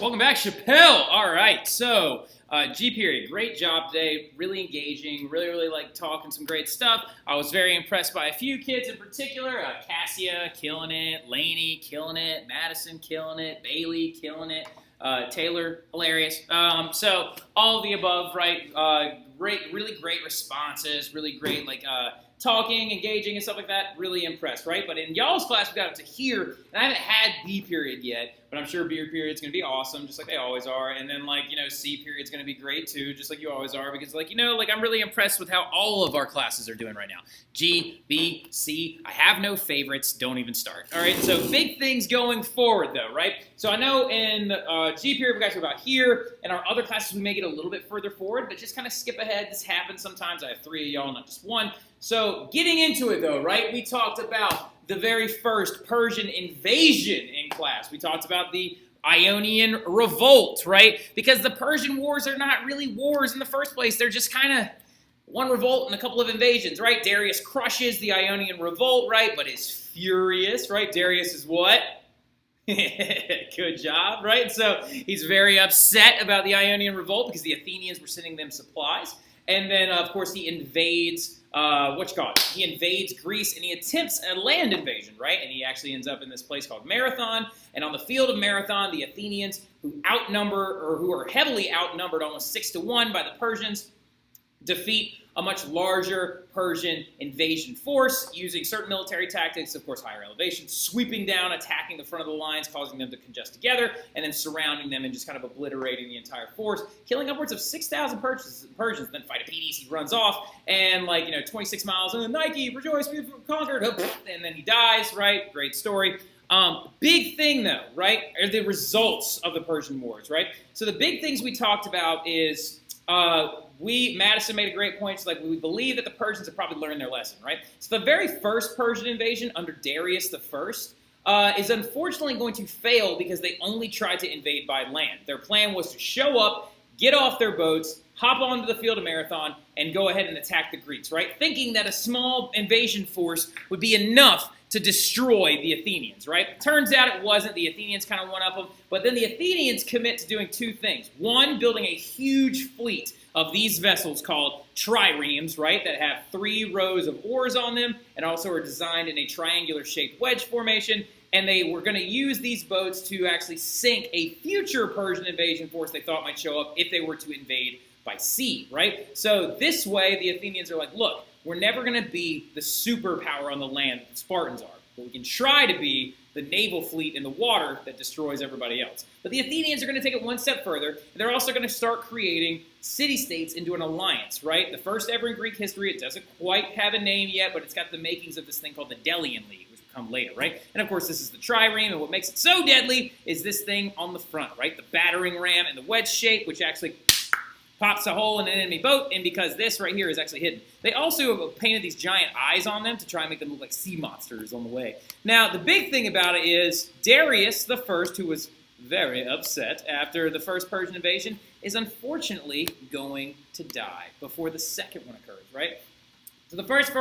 Welcome back, Chappelle. All right, so G period, great job today. Really engaging. Really like talking some great stuff. I was very impressed by a few kids in particular. Cassia killing it, Lainey killing it, Madison killing it, Bailey killing it, Taylor hilarious. So all of the above, right? Really great responses. Really great talking, engaging, and stuff like that. Really impressed, right? But in y'all's class, we got up to here, and I haven't had B period yet, but I'm sure B period's going to be awesome, just like they always are. And then, C period's going to be great, too, just like you always are, because, I'm really impressed with how all of our classes are doing right now. G, B, C, I have no favorites. Don't even start. All right, so big things going forward, though, right? So I know in G period, we got to about here. In our other classes, we may get a little bit further forward, but just kind of skip ahead. This happens sometimes. I have 3 of y'all, not just 1. So getting into it, though, right, we talked about the very first Persian invasion in class. We talked about the Ionian Revolt, right? Because the Persian Wars are not really wars in the first place. They're just kind of one revolt and a couple of invasions, right? Darius crushes the Ionian Revolt, right, but is furious, right? Darius is what? Good job, right? So he's very upset about the Ionian Revolt because the Athenians were sending them supplies. And then, of course, he invades, He invades Greece, and he attempts a land invasion, right? And he actually ends up in this place called Marathon. And on the field of Marathon, the Athenians, who are heavily outnumbered, almost 6-1 by the Persians, defeat a much larger Persian invasion force using certain military tactics, of course, higher elevation, sweeping down, attacking the front of the lines, causing them to congest together, and then surrounding them and just kind of obliterating the entire force, killing upwards of 6,000 Persians. Then Pheidippides, he runs off, and 26 miles, and Nike, rejoice, we've conquered, and then he dies, right? Great story. Big thing, though, right, are the results of the Persian Wars, right? So the big things we talked about is Madison made a great point. So, we believe that the Persians have probably learned their lesson, right? So the very first Persian invasion under Darius I is unfortunately going to fail because they only tried to invade by land. Their plan was to show up, get off their boats, hop onto the field of Marathon, and go ahead and attack the Greeks, right? Thinking that a small invasion force would be enough to destroy the Athenians, right? Turns out it wasn't. The Athenians kind of one up them. But then the Athenians commit to doing 2 things. One, building a huge fleet of these vessels called triremes, right, that have 3 rows of oars on them and also are designed in a triangular-shaped wedge formation. And they were going to use these boats to actually sink a future Persian invasion force they thought might show up if they were to invade by sea, right? So this way, the Athenians are like, look, we're never going to be the superpower on the land that the Spartans are, but we can try to be the naval fleet in the water that destroys everybody else. But the Athenians are going to take it one step further, and they're also going to start creating city-states into an alliance, right? The first ever in Greek history. It doesn't quite have a name yet, but it's got the makings of this thing called the Delian League, which will come later, right? And of course, this is the trireme, and what makes it so deadly is this thing on the front, right? The battering ram in the wedge shape, which actually pops a hole in an enemy boat, and because this right here is actually hidden. They also have painted these giant eyes on them to try and make them look like sea monsters on the way. Now, the big thing about it is Darius I, who was very upset after the first Persian invasion, is unfortunately going to die before the second one occurs, right? So the first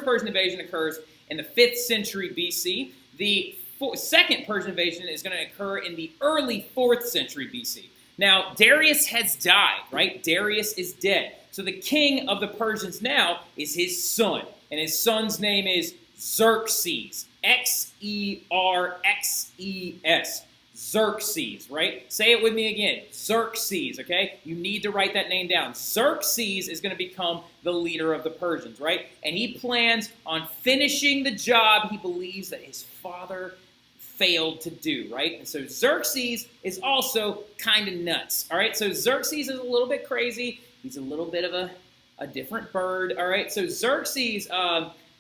Persian invasion occurs in the 5th century BC. The second Persian invasion is going to occur in the early 4th century BC. Now, Darius has died, right? Darius is dead. So the king of the Persians now is his son, and his son's name is Xerxes. Xerxes. Xerxes, right? Say it with me again. Xerxes, okay? You need to write that name down. Xerxes is going to become the leader of the Persians, right? And he plans on finishing the job he believes that his father failed to do, right? And so Xerxes is also kind of nuts, all right? So Xerxes is a little bit crazy. He's a little bit of a different bird, all right? So Xerxes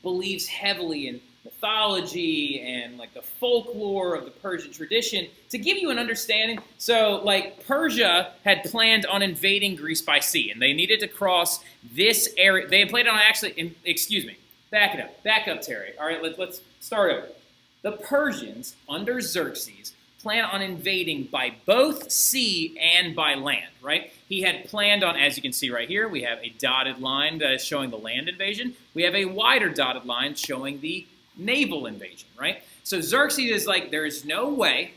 believes heavily in mythology and the folklore of the Persian tradition. To give you an understanding, so Persia had planned on invading Greece by sea, and they needed to cross this area. They had planned on back up, Terry. All right, let's start over. The Persians, under Xerxes, plan on invading by both sea and by land, right? He had planned on, as you can see right here, we have a dotted line that is showing the land invasion. We have a wider dotted line showing the naval invasion, right? So Xerxes is like, there is no way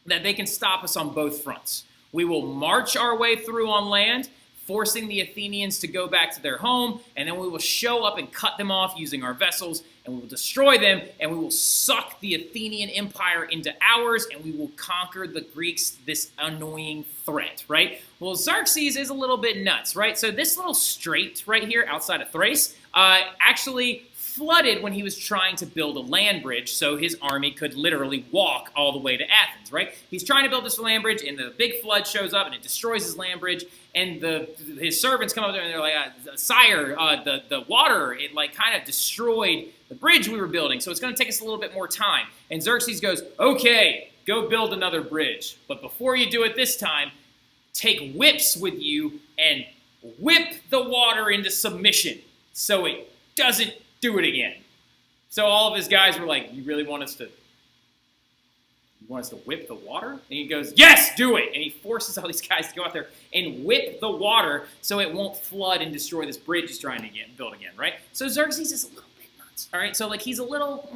that they can stop us on both fronts. We will march our way through on land, forcing the Athenians to go back to their home, and then we will show up and cut them off using our vessels, and we will destroy them, and we will suck the Athenian empire into ours, and we will conquer the Greeks, this annoying threat, right? Well, Xerxes is a little bit nuts, right? So this little strait right here outside of Thrace actually flooded when he was trying to build a land bridge so his army could literally walk all the way to Athens, right? He's trying to build this land bridge, and the big flood shows up, and it destroys his land bridge, and his servants come up there, and they're like, sire, the water, it like kind of destroyed the bridge we were building, so it's going to take us a little bit more time. And Xerxes goes, okay, go build another bridge, but before you do it this time, take whips with you and whip the water into submission so it doesn't do it again. So all of his guys were like, you really want us to whip the water? And he goes, yes, do it. And he forces all these guys to go out there and whip the water so it won't flood and destroy this bridge he's trying to build again, right? So Xerxes is a little bit nuts, all right? So like he's a little,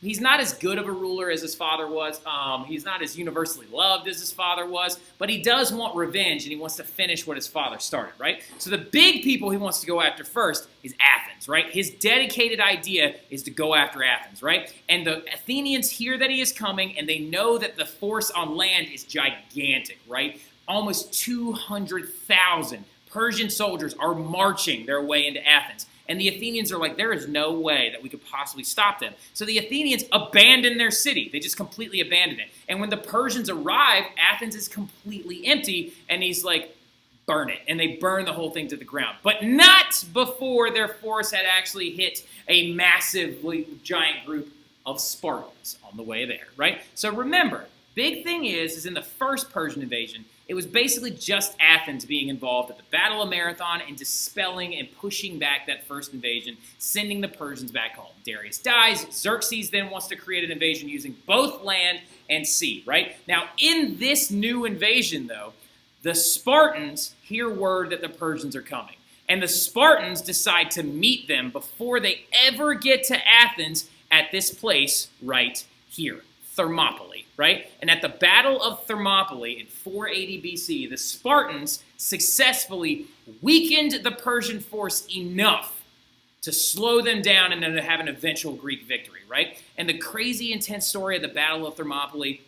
he's not as good of a ruler as his father was. He's not as universally loved as his father was, but he does want revenge, and he wants to finish what his father started, right? So the big people he wants to go after first is Athens, right? His dedicated idea is to go after Athens, right? And the Athenians hear that he is coming, and they know that the force on land is gigantic, right? Almost 200,000 Persian soldiers are marching their way into Athens. And the Athenians are like, there is no way that we could possibly stop them. So the Athenians abandon their city. They just completely abandon it. And when the Persians arrive, Athens is completely empty, and he's like, burn it. And they burn the whole thing to the ground. But not before their force had actually hit a massively giant group of Spartans on the way there, right? So remember, big thing is in the first Persian invasion, it was basically just Athens being involved at the Battle of Marathon and dispelling and pushing back that first invasion, sending the Persians back home. Darius dies. Xerxes then wants to create an invasion using both land and sea, right? Now, in this new invasion, though, the Spartans hear word that the Persians are coming. And the Spartans decide to meet them before they ever get to Athens at this place right here, Thermopylae, right? And at the Battle of Thermopylae in 480 BC, the Spartans successfully weakened the Persian force enough to slow them down and then to have an eventual Greek victory, right? And the crazy intense story of the Battle of Thermopylae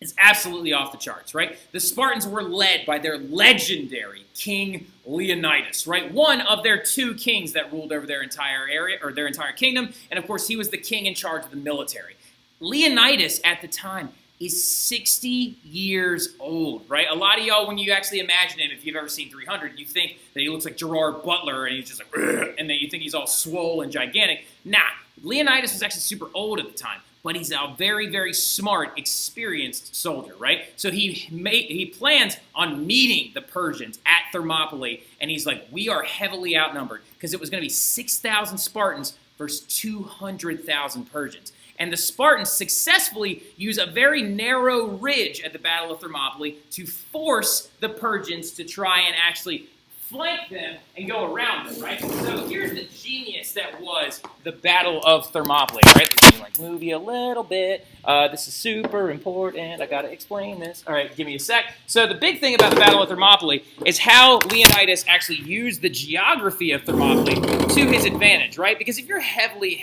is absolutely off the charts, right? The Spartans were led by their legendary King Leonidas, right? One of their two kings that ruled over their entire area, or their entire kingdom, and of course he was the king in charge of the military. Leonidas at the time is 60 years old, right? A lot of y'all, when you actually imagine him, if you've ever seen 300, you think that he looks like Gerard Butler and he's just like, ugh, and then you think he's all swole and gigantic. Nah, Leonidas was actually super old at the time, but he's a very, very smart, experienced soldier, right? So he plans on meeting the Persians at Thermopylae, and he's like, we are heavily outnumbered, because it was going to be 6,000 Spartans versus 200,000 Persians. And the Spartans successfully use a very narrow ridge at the Battle of Thermopylae to force the Persians to try and actually flank them and go around them, right? So here's the genius that was the Battle of Thermopylae, right? Let me move you a little bit. This is super important. I got to explain this. All right, give me a sec. So the big thing about the Battle of Thermopylae is how Leonidas actually used the geography of Thermopylae to his advantage, right? Because if you're heavily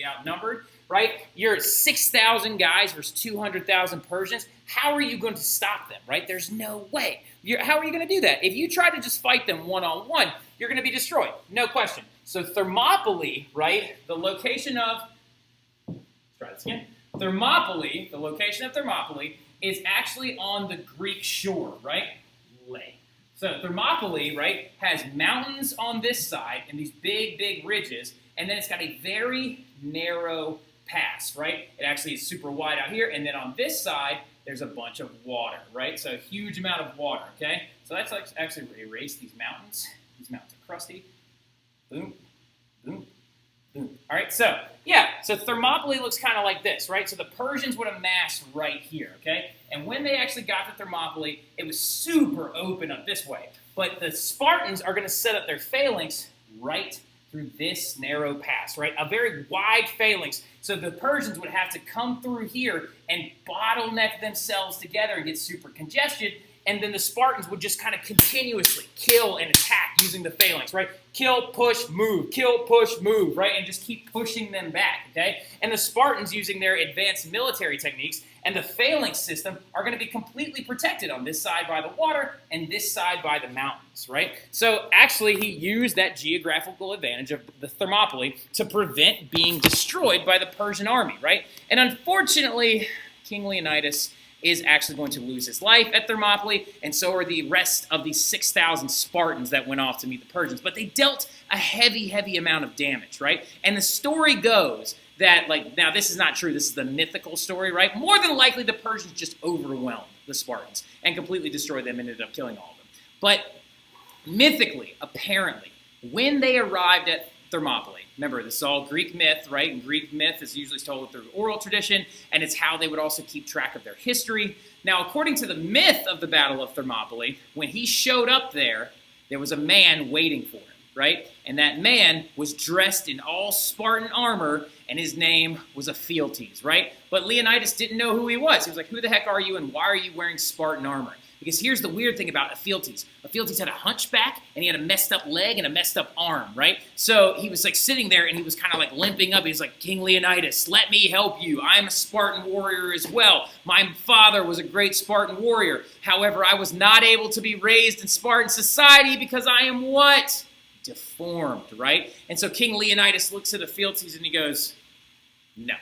outnumbered, right? You're 6,000 guys versus 200,000 Persians. How are you going to stop them, right? There's no way. How are you going to do that? If you try to just fight them one-on-one, you're going to be destroyed. No question. So Thermopylae, right, the location of, let's try this again. Thermopylae, the location of Thermopylae, is actually on the Greek shore, right? So Thermopylae, right, has mountains on this side and these big, big ridges, and then it's got a very narrow pass, right? It actually is super wide out here, and then on this side, there's a bunch of water, right? So a huge amount of water, okay? So that's like actually erase these mountains. These mountains are crusty. Boom, boom, boom. All right, so Thermopylae looks kind of like this, right? So the Persians would amass right here, okay? And when they actually got to Thermopylae, it was super open up this way. But the Spartans are going to set up their phalanx right through this narrow pass, right? A very wide phalanx. So the Persians would have to come through here and bottleneck themselves together and get super congested. And then the Spartans would just kind of continuously kill and attack using the phalanx, right? Kill, push, move, right? And just keep pushing them back, okay? And the Spartans, using their advanced military techniques and the phalanx system, are going to be completely protected on this side by the water and this side by the mountains, right? So actually, he used that geographical advantage of the Thermopylae to prevent being destroyed by the Persian army, right? And unfortunately, King Leonidas is actually going to lose his life at Thermopylae, and so are the rest of the 6,000 Spartans that went off to meet the Persians. But they dealt a heavy amount of damage, right? And the story goes that, now this is not true, this is the mythical story, right? More than likely, the Persians just overwhelmed the Spartans and completely destroyed them and ended up killing all of them. But mythically, apparently, when they arrived at Thermopylae. Remember, this is all Greek myth, right? And Greek myth is usually told through oral tradition, and it's how they would also keep track of their history. Now, according to the myth of the Battle of Thermopylae, when he showed up there was a man waiting for him, right? And that man was dressed in all Spartan armor, and his name was Ephialtes, right? But Leonidas didn't know who he was. He was like, who the heck are you, and why are you wearing Spartan armor? Because here's the weird thing about Ephialtes. Ephialtes had a hunchback, and he had a messed up leg and a messed up arm, right? So he was sitting there, and he was kind of limping up. He was like, King Leonidas, let me help you. I'm a Spartan warrior as well. My father was a great Spartan warrior. However, I was not able to be raised in Spartan society because I am what? Deformed, right? And so King Leonidas looks at Ephialtes, and he goes, no.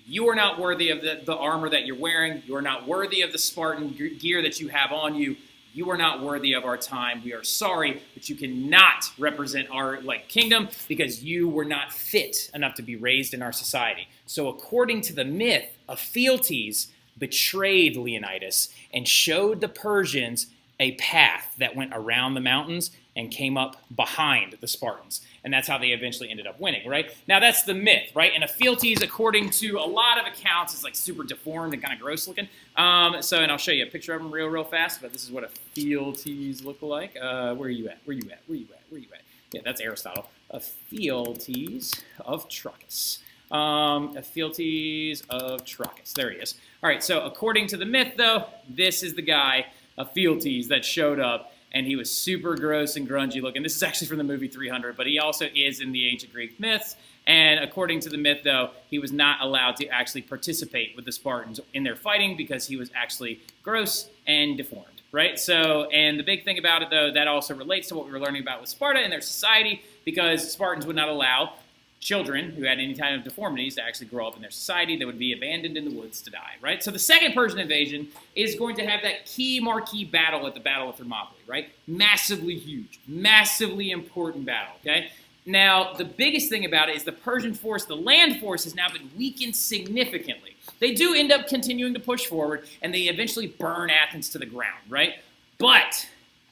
You are not worthy of the armor that you're wearing. You are not worthy of the Spartan gear that you have on you. You are not worthy of our time. We are sorry, but you cannot represent our kingdom because you were not fit enough to be raised in our society. So according to the myth, Ephialtes betrayed Leonidas and showed the Persians a path that went around the mountains and came up behind the Spartans. And that's how they eventually ended up winning, right? Now, that's the myth, right? And Ephialtes, according to a lot of accounts, is super deformed and kind of gross looking. And I'll show you a picture of him real fast, but this is what Ephialtes look like. Where are you at? Yeah, that's Aristotle. Ephialtes of Trachis. Ephialtes of Trachis. There he is. All right, so according to the myth, though, this is the guy, Ephialtes, that showed up. And he was super gross and grungy looking. This is actually from the movie 300, but he also is in the ancient Greek myths. And according to the myth, though, he was not allowed to actually participate with the Spartans in their fighting because he was actually gross and deformed, right? So, and the big thing about it, though, that also relates to what we were learning about with Sparta and their society, because Spartans would not allow children who had any kind of deformities to actually grow up in their society. They would be abandoned in the woods to die, right? So the second Persian invasion is going to have that key marquee battle at the Battle of Thermopylae, right? Massively huge, massively important battle, okay? Now, the biggest thing about it is the Persian force, the land force, has now been weakened significantly. They do end up continuing to push forward, and they eventually burn Athens to the ground, right? But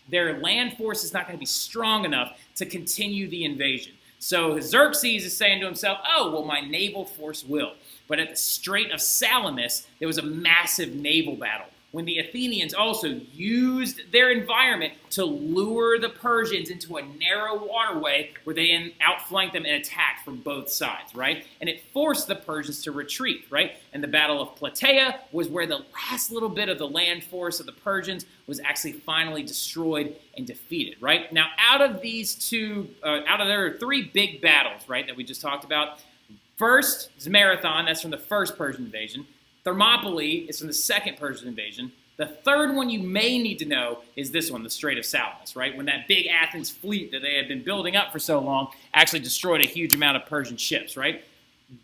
their land force is not going to be strong enough to continue the invasion. So Xerxes is saying to himself, oh, well, my naval force will. But at the Strait of Salamis, there was a massive naval battle when the Athenians also used their environment to lure the Persians into a narrow waterway where they outflanked them and attacked from both sides, right? And it forced the Persians to retreat, right? And the Battle of Plataea was where the last little bit of the land force of the Persians was actually finally destroyed and defeated, right? Now, out of their three big battles, right, that we just talked about, first is Marathon, that's from the first Persian invasion. Thermopylae is from the second Persian invasion. The third one you may need to know is this one, the Strait of Salamis, right? When that big Athens fleet that they had been building up for so long actually destroyed a huge amount of Persian ships, right?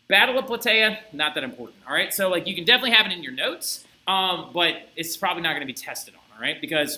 Battle of Plataea, not that important, all right? So, you can definitely have it in your notes, but it's probably not going to be tested on, all right? Because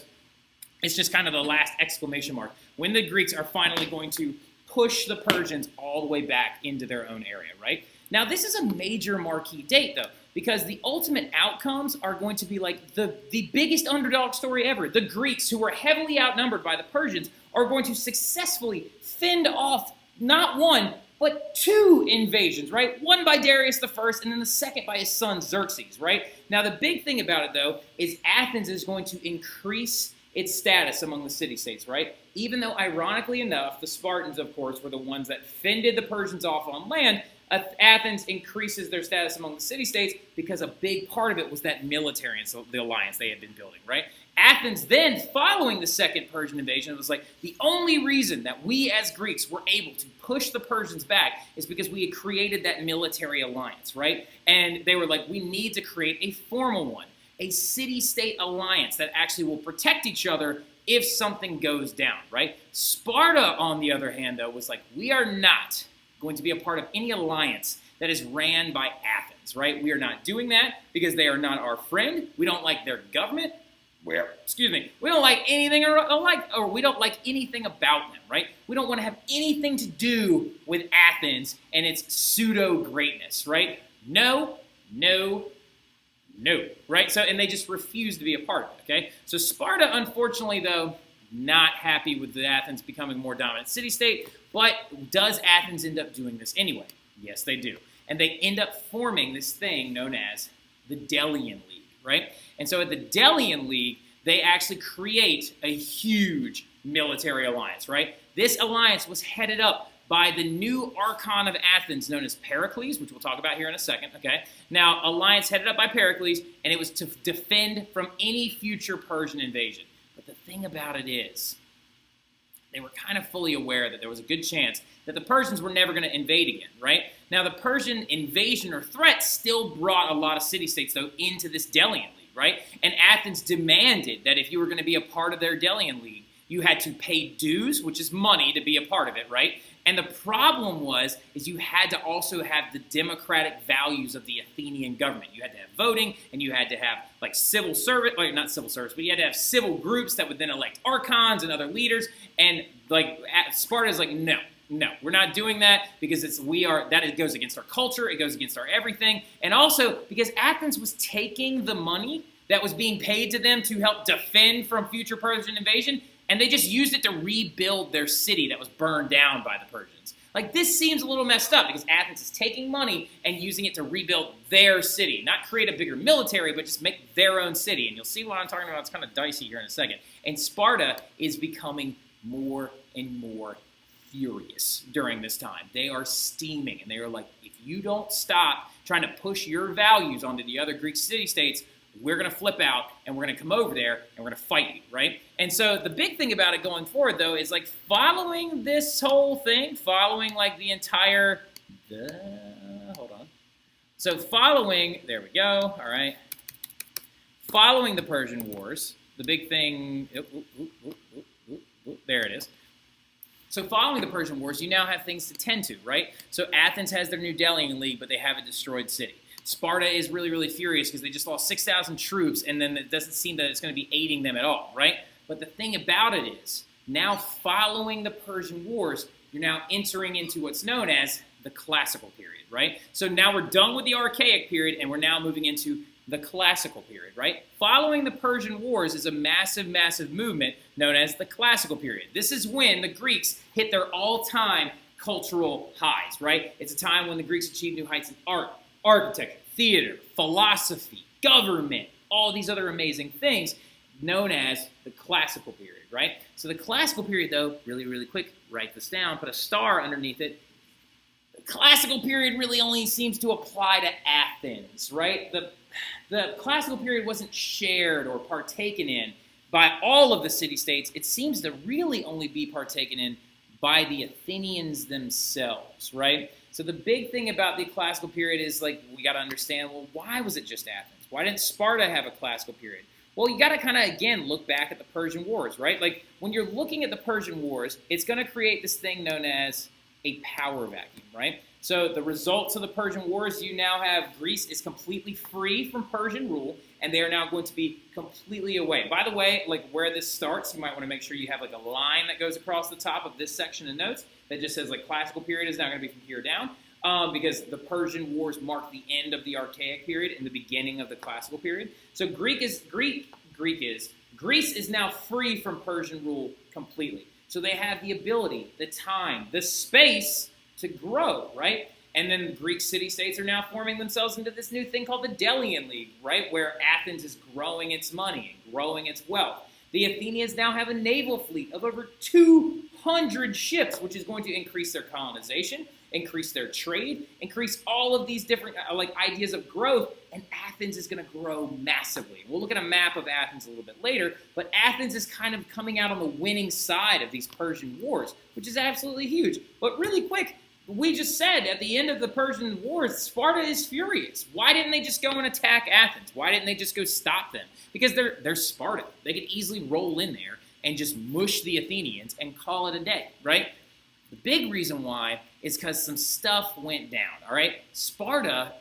it's just kind of the last exclamation mark when the Greeks are finally going to push the Persians all the way back into their own area, right? Now, this is a major marquee date, though, because the ultimate outcomes are going to be the biggest underdog story ever. The Greeks, who were heavily outnumbered by the Persians, are going to successfully fend off not one, but two invasions, right? One by Darius I, and then the second by his son Xerxes, right? Now, the big thing about it, though, is Athens is going to increase its status among the city-states, right? Even though, ironically enough, the Spartans, of course, were the ones that fended the Persians off on land, Athens increases their status among the city-states because a big part of it was that military and so the alliance they had been building, right? Athens then, following the second Persian invasion, was like, the only reason that we as Greeks were able to push the Persians back is because we had created that military alliance, right? And they were like, we need to create a formal one, a city-state alliance that actually will protect each other if something goes down, right? Sparta, on the other hand, though, was like, we are not going to be a part of any alliance that is ran by Athens, right? We are not doing that because they are not our friend. We don't like their government. We don't like anything or we don't like anything about them, right? We don't want to have anything to do with Athens and its pseudo-greatness, right? No, right? So, and they just refuse to be a part of it, okay? So Sparta, unfortunately, though, not happy with the Athens becoming more dominant city-state, but does Athens end up doing this anyway? Yes, they do. And they end up forming this thing known as the Delian League, right? And so at the Delian League, they actually create a huge military alliance, right? This alliance was headed up by the new archon of Athens known as Pericles, which we'll talk about here in a second, okay? Now, alliance headed up by Pericles, and it was to defend from any future Persian invasion. But the thing about it is, they were kind of fully aware that there was a good chance that the Persians were never going to invade again, right? Now, the Persian invasion or threat still brought a lot of city-states, though, into this Delian League, right? And Athens demanded that if you were going to be a part of their Delian League, you had to pay dues, which is money to be a part of it, right? And the problem is you had to also have the democratic values of the Athenian government. You had to have voting, and you had to have like civil service, like not civil service, but you had to have civil groups that would then elect archons and other leaders. And like Sparta's like, no, we're not doing that because it goes against our culture, it goes against our everything. And also because Athens was taking the money that was being paid to them to help defend from future Persian invasion, and they just used it to rebuild their city that was burned down by the Persians. Like, this seems a little messed up because Athens is taking money and using it to rebuild their city. Not create a bigger military, but just make their own city. And you'll see what I'm talking about. It's kind of dicey here in a second. And Sparta is becoming more and more furious during this time. They are steaming, and they are like, if you don't stop trying to push your values onto the other Greek city-states, we're going to flip out, and we're going to come over there, and we're going to fight you, right? And so the big thing about it going forward, though, is like following this whole thing, following like the entire, hold on. So there we go, all right. Following the Persian Wars, the big thing, there it is. So following the Persian Wars, you now have things to tend to, right? So Athens has their new Delian League, but they have a destroyed city. Sparta is really, really furious because they just lost 6,000 troops, and then it doesn't seem that it's going to be aiding them at all, right? But the thing about it is, now following the Persian Wars, you're now entering into what's known as the classical period, right? So now we're done with the archaic period, and we're now moving into the classical period, right? Following the Persian Wars is a massive, massive movement known as the classical period. This is when the Greeks hit their all-time cultural highs, right? It's a time when the Greeks achieved new heights in art, architecture, theater, philosophy, government, all these other amazing things known as the classical period, right? So the classical period, though, really, really quick, write this down, put a star underneath it. The classical period really only seems to apply to Athens, right? The classical period wasn't shared or partaken in by all of the city-states. It seems to really only be partaken in by the Athenians themselves, right? So the big thing about the classical period is, like, we got to understand, well, why was it just Athens? Why didn't Sparta have a classical period? Well, you got to kind of, again, look back at the Persian Wars, right? Like, when you're looking at the Persian Wars, it's going to create this thing known as a power vacuum, right? So the results of the Persian Wars, you now have Greece is completely free from Persian rule, and they are now going to be completely away. By the way, like where this starts, you might want to make sure you have like a line that goes across the top of this section of notes that just says like classical period is now going to be from here down, because the Persian Wars mark the end of the archaic period and the beginning of the classical period. So Greece is now free from Persian rule completely. So they have the ability, the time, the space to grow, right? And then Greek city-states are now forming themselves into this new thing called the Delian League, right? Where Athens is growing its money and growing its wealth. The Athenians now have a naval fleet of over 200 ships, which is going to increase their colonization. increase their trade, increase all of these different ideas of growth, and Athens is going to grow massively. We'll look at a map of Athens a little bit later, but Athens is kind of coming out on the winning side of these Persian wars, which is absolutely huge. But really quick, we just said at the end of the Persian Wars, Sparta is furious. Why didn't they just go and attack Athens? Why didn't they just go stop them? Because they're Sparta. They could easily roll in there and just mush the Athenians and call it a day, right? The big reason why is because some stuff went down, all right? Sparta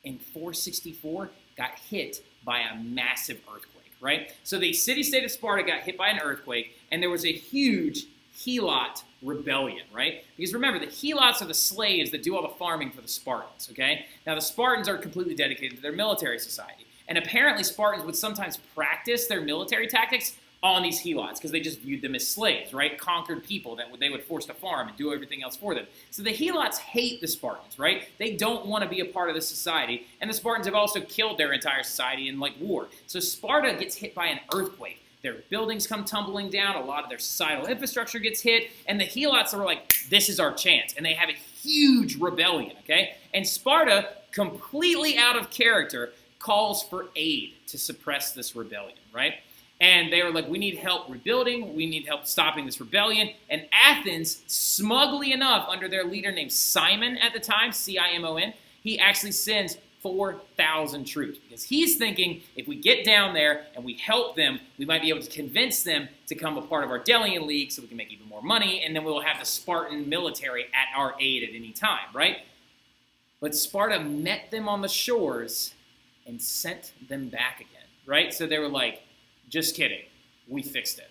in 464 got hit by a massive earthquake, right? So the city-state of Sparta got hit by an earthquake, and there was a huge Helot rebellion, right? Because remember, the Helots are the slaves that do all the farming for the Spartans, okay? Now, the Spartans are completely dedicated to their military society. And apparently, Spartans would sometimes practice their military tactics on these Helots because they just viewed them as slaves, right? Conquered people that they would force to farm and do everything else for them. So the Helots hate the Spartans, right? They don't want to be a part of the society. And the Spartans have also killed their entire society in, war. So Sparta gets hit by an earthquake. Their buildings come tumbling down, a lot of their societal infrastructure gets hit, and the Helots are like, this is our chance. And they have a huge rebellion, okay? And Sparta, completely out of character, calls for aid to suppress this rebellion, right? And they were like, we need help rebuilding, we need help stopping this rebellion. And Athens, smugly enough, under their leader named Simon at the time, Cimon, he actually sends 4,000 troops because he's thinking if we get down there and we help them, we might be able to convince them to become a part of our Delian League so we can make even more money, and then we'll have the Spartan military at our aid at any time, right? But Sparta met them on the shores and sent them back again, right? So they were like, just kidding, we fixed it.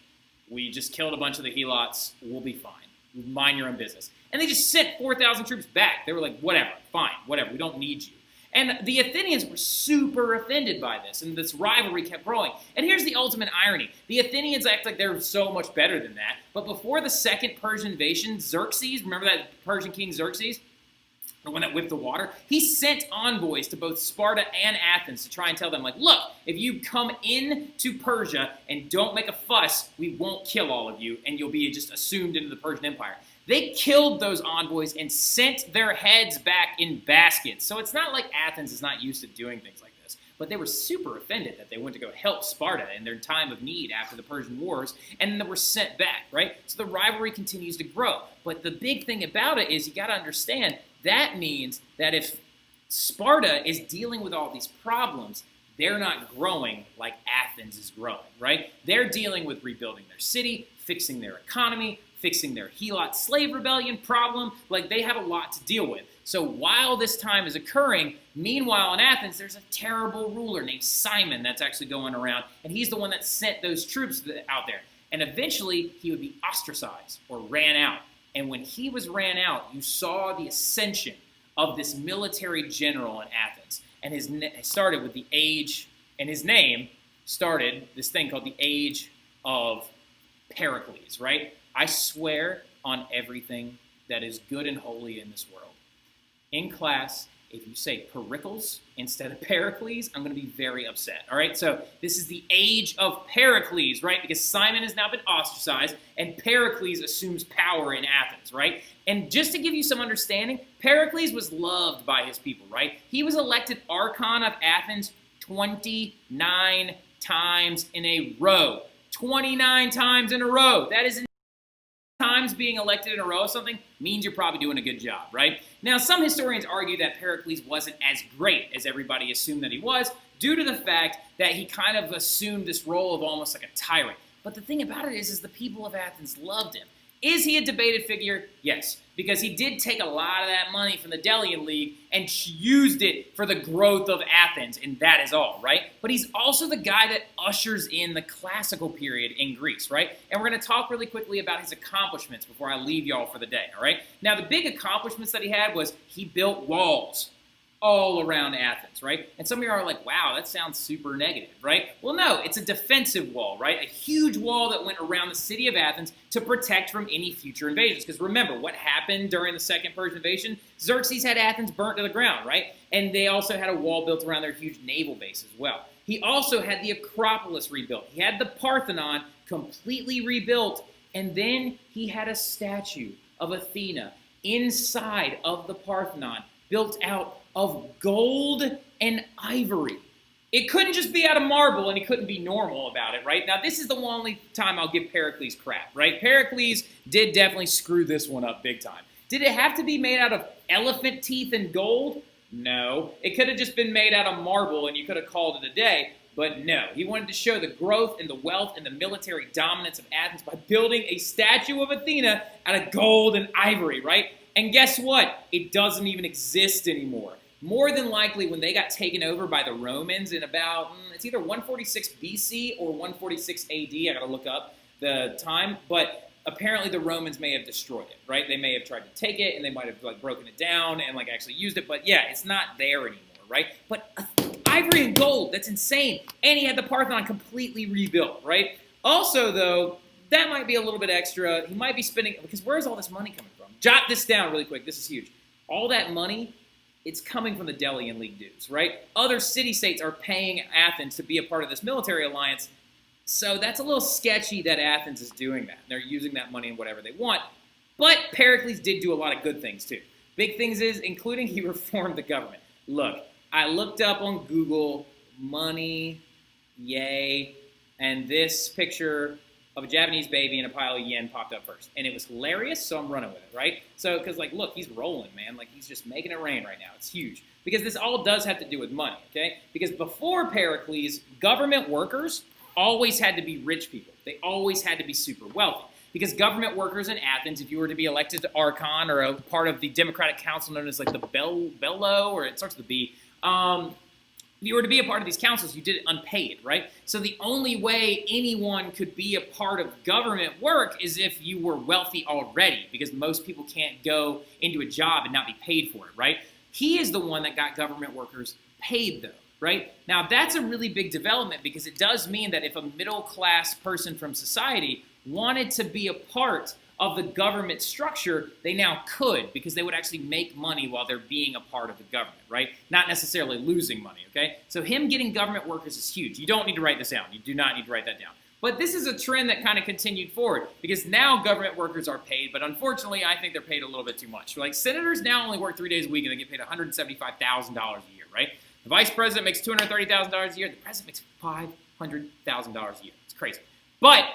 We just killed a bunch of the Helots, we'll be fine. Mind your own business. And they just sent 4,000 troops back. They were like, whatever, fine, whatever, we don't need you. And the Athenians were super offended by this, and this rivalry kept growing. And here's the ultimate irony. The Athenians act like they're so much better than that, but before the second Persian invasion, Xerxes, remember that Persian king Xerxes? The one that whipped the water? He sent envoys to both Sparta and Athens to try and tell them, look, if you come into Persia and don't make a fuss, we won't kill all of you, and you'll be just assumed into the Persian Empire. They killed those envoys and sent their heads back in baskets. So it's not like Athens is not used to doing things like this. But they were super offended that they went to go help Sparta in their time of need after the Persian Wars, and then they were sent back, right? So the rivalry continues to grow. But the big thing about it is you got to understand that means that if Sparta is dealing with all these problems, they're not growing like Athens is growing, right? They're dealing with rebuilding their city, fixing their economy, fixing their Helot slave rebellion problem. They have a lot to deal with. So while this time is occurring, meanwhile in Athens, there's a terrible ruler named Simon that's actually going around, and he's the one that sent those troops out there. And eventually, he would be ostracized or ran out. And when he was ran out, you saw the ascension of this military general in Athens. And his started with the age, and his name started this thing called the Age of Pericles, right? I swear on everything that is good and holy in this world. In class, if you say Pericles instead of Pericles, I'm going to be very upset, all right? So this is the Age of Pericles, right? Because Simon has now been ostracized, and Pericles assumes power in Athens, right? And just to give you some understanding, Pericles was loved by his people, right? He was elected Archon of Athens 29 times in a row. 29 times in a row. That is times being elected in a row of something means you're probably doing a good job, right? Now, some historians argue that Pericles wasn't as great as everybody assumed that he was due to the fact that he kind of assumed this role of almost like a tyrant. But the thing about it is the people of Athens loved him. Is he a debated figure? Yes, because he did take a lot of that money from the Delian League and used it for the growth of Athens, and that is all, right? But he's also the guy that ushers in the classical period in Greece, right? And we're going to talk really quickly about his accomplishments before I leave y'all for the day, all right? Now, the big accomplishments that he had was he built walls all around Athens, right? And some of you are like, wow, that sounds super negative, right? Well, no, it's a defensive wall, right? A huge wall that went around the city of Athens to protect from any future invasions. Because remember, what happened during the second Persian invasion? Xerxes had Athens burnt to the ground, right? And they also had a wall built around their huge naval base as well. He also had the Acropolis rebuilt. He had the Parthenon completely rebuilt. And then he had a statue of Athena inside of the Parthenon built out of gold and ivory. It couldn't just be out of marble, and he couldn't be normal about it, right? Now, this is the only time I'll give Pericles crap, right? Pericles did definitely screw this one up big time. Did it have to be made out of elephant teeth and gold? No. It could have just been made out of marble, and you could have called it a day. But no, he wanted to show the growth and the wealth and the military dominance of Athens by building a statue of Athena out of gold and ivory, right? And guess what? It doesn't even exist anymore. More than likely, when they got taken over by the Romans in about, it's either 146 BC or 146 AD, I gotta look up the time, but apparently the Romans may have destroyed it, right? They may have tried to take it, and they might have broken it down and actually used it, but yeah, it's not there anymore, right? But ivory and gold, that's insane. And he had the Parthenon completely rebuilt, right? Also, though, that might be a little bit extra. He might be spending, because where's all this money coming from? Jot this down really quick. This is huge. All that money, it's coming from the Delian League dues, right? Other city-states are paying Athens to be a part of this military alliance, so that's a little sketchy that Athens is doing that. They're using that money in whatever they want, but Pericles did do a lot of good things, too. Big things including he reformed the government. Look, I looked up on Google, money, yay, and this picture of a Japanese baby and a pile of yen popped up first. And it was hilarious, so I'm running with it, right? So, because, look, he's rolling, man. He's just making it rain right now. It's huge. Because this all does have to do with money, okay? Because before Pericles, government workers always had to be rich people. They always had to be super wealthy. Because government workers in Athens, if you were to be elected to Archon or a part of the Democratic Council known as, the Bello, or it starts with a B, if you were to be a part of these councils, you did it unpaid, right? So the only way anyone could be a part of government work is if you were wealthy already, because most people can't go into a job and not be paid for it, right? He is the one that got government workers paid, though, right? Now, that's a really big development because it does mean that if a middle-class person from society wanted to be a part of the government structure, they now could, because they would actually make money while they're being a part of the government, right? Not necessarily losing money, okay? So him getting government workers is huge. You don't need to write this down. You do not need to write that down. But this is a trend that kind of continued forward, because now government workers are paid, but unfortunately, I think they're paid a little bit too much. Senators now only work 3 days a week, and they get paid $175,000 a year, right? The vice president makes $230,000 a year. The president makes $500,000 a year. It's crazy. But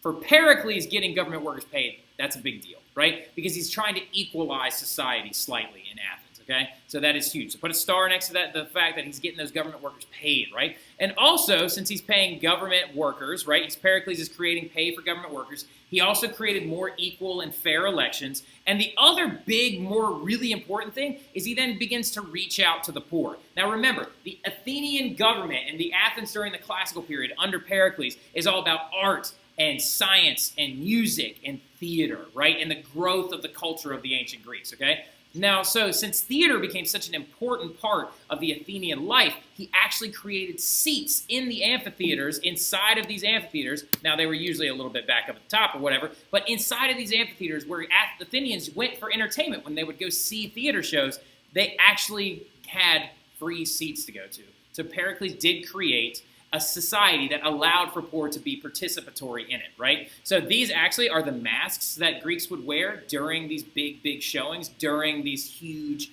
for Pericles, getting government workers paid, that's a big deal, right? Because he's trying to equalize society slightly in Athens, okay? So that is huge. So put a star next to that, the fact that he's getting those government workers paid, right? And also, since he's paying government workers, right, Pericles is creating pay for government workers, he also created more equal and fair elections. And the other big, more really important thing is he then begins to reach out to the poor. Now remember, the Athenian government and the Athens during the classical period under Pericles is all about art and science and music and theater, right? And the growth of the culture of the ancient Greeks, okay? Now, so since theater became such an important part of the Athenian life, he actually created seats in the amphitheaters, inside of these amphitheaters. Now, they were usually a little bit back up at the top or whatever, but inside of these amphitheaters where Athenians went for entertainment when they would go see theater shows, they actually had free seats to go to. So Pericles did create a society that allowed for poor to be participatory in it, right? So these actually are the masks that Greeks would wear during these big showings, during these huge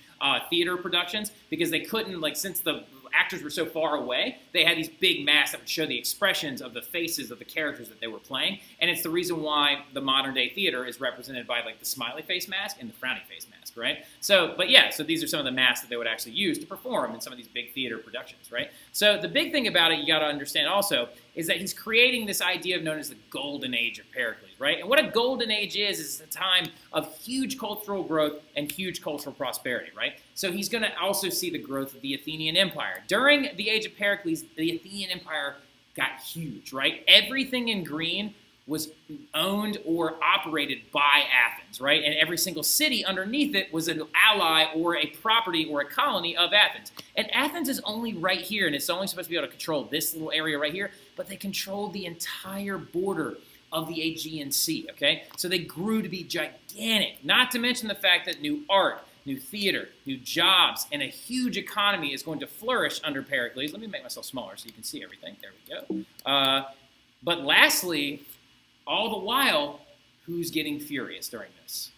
theater productions, because they couldn't, since the actors were so far away, they had these big masks that would show the expressions of the faces of the characters that they were playing, and it's the reason why the modern-day theater is represented by, the smiley face mask and the frowny face mask, right? So, but yeah, so these are some of the masks that they would actually use to perform in some of these big theater productions, right? So the big thing about it you got to understand also is that he's creating this idea known as the golden age of Pericles, right? And what a golden age is a time of huge cultural growth and huge cultural prosperity, right? So he's going to also see the growth of the Athenian Empire. During the age of Pericles, the Athenian Empire got huge, right? Everything in green was owned or operated by Athens, right? And every single city underneath it was an ally or a property or a colony of Athens. And Athens is only right here, and it's only supposed to be able to control this little area right here, but they controlled the entire border of the Aegean Sea, okay? So they grew to be gigantic, not to mention the fact that new art, new theater, new jobs, and a huge economy is going to flourish under Pericles. Let me make myself smaller so you can see everything. There we go. But lastly, all the while, who's getting furious during this?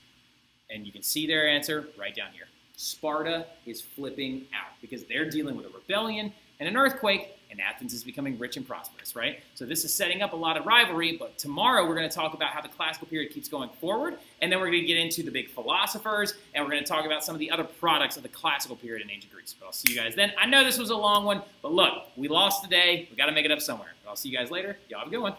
And you can see their answer right down here. Sparta is flipping out because they're dealing with a rebellion and an earthquake, and Athens is becoming rich and prosperous, right? So this is setting up a lot of rivalry, but tomorrow we're going to talk about how the classical period keeps going forward, and then we're going to get into the big philosophers, and we're going to talk about some of the other products of the classical period in ancient Greece. But I'll see you guys then. I know this was a long one, but look, we lost today. We got to make it up somewhere. But I'll see you guys later. Y'all have a good one.